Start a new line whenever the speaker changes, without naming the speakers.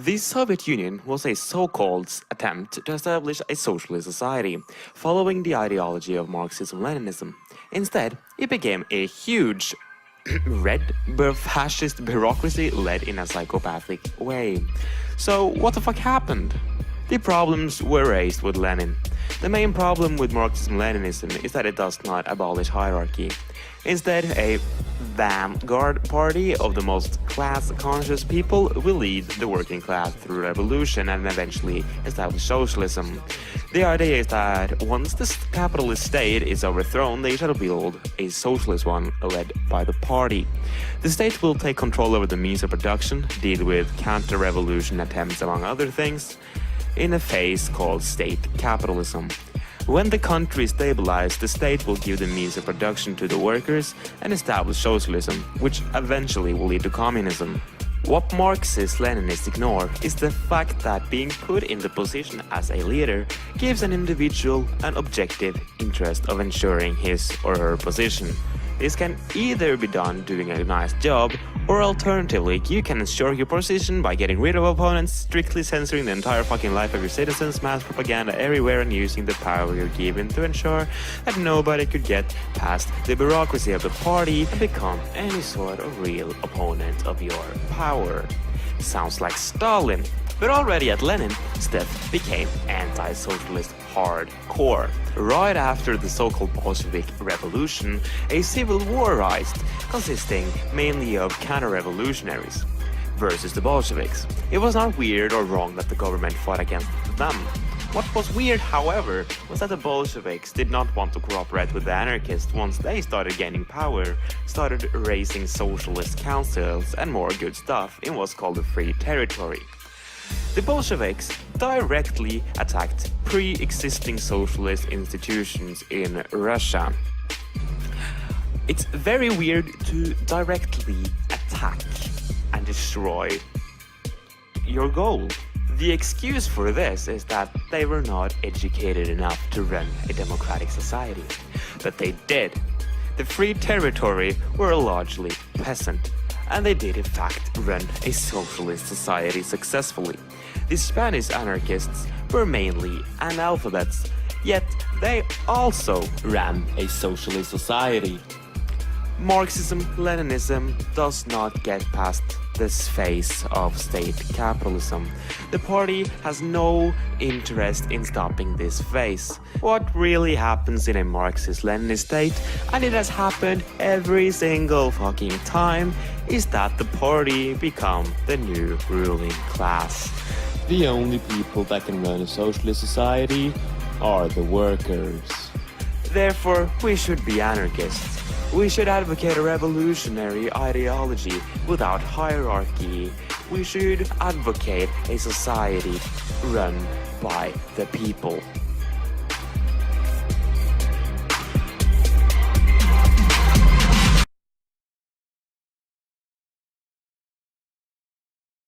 The Soviet Union was a so-called attempt to establish a socialist society, following the ideology of Marxism-Leninism. Instead, it became a huge red fascist bureaucracy led in a psychopathic way. So what the fuck happened? The problems were raised with Lenin. The main problem with Marxism-Leninism is that it does not abolish hierarchy. Instead, a vanguard party of the most class-conscious people will lead the working class through revolution and eventually establish socialism. The idea is that once the capitalist state is overthrown, they shall build a socialist one led by the party. The state will take control over the means of production, deal with counter-revolution attempts among other things, in a phase called state capitalism. When the country is stabilized, the state will give the means of production to the workers and establish socialism, which eventually will lead to communism. What Marxists-Leninists ignore is the fact that being put in the position as a leader gives an individual an objective interest of ensuring his or her position. This can either be done doing a nice job, or alternatively, you can ensure your position by getting rid of opponents, strictly censoring the entire fucking life of your citizens, mass propaganda everywhere, and using the power you're given to ensure that nobody could get past the bureaucracy of the party and become any sort of real opponent of your power. Sounds like Stalin. But already at Lenin, stuff became anti-socialist hardcore. Right after the so-called Bolshevik Revolution, a civil war rised, consisting mainly of counter-revolutionaries versus the Bolsheviks. It was not weird or wrong that the government fought against them. What was weird, however, was that the Bolsheviks did not want to cooperate with the anarchists once they started gaining power, started raising socialist councils and more good stuff in what's called the Free Territory. The Bolsheviks directly attacked pre-existing socialist institutions in Russia. It's very weird to directly attack and destroy your goal. The excuse for this is that they were not educated enough to run a democratic society. But they did. The Free Territory were largely peasant, and they did in fact run a socialist society successfully. The Spanish anarchists were mainly analphabets, yet they also ran a socialist society. Marxism-Leninism does not get past this phase of state capitalism. The party has no interest in stopping this phase. What really happens in a Marxist-Leninist state, and it has happened every single fucking time, is that the party become the new ruling class.
The only people that can run a socialist society are the workers.
Therefore, we should be anarchists. We should advocate a revolutionary ideology without hierarchy. We should advocate a society run by the people.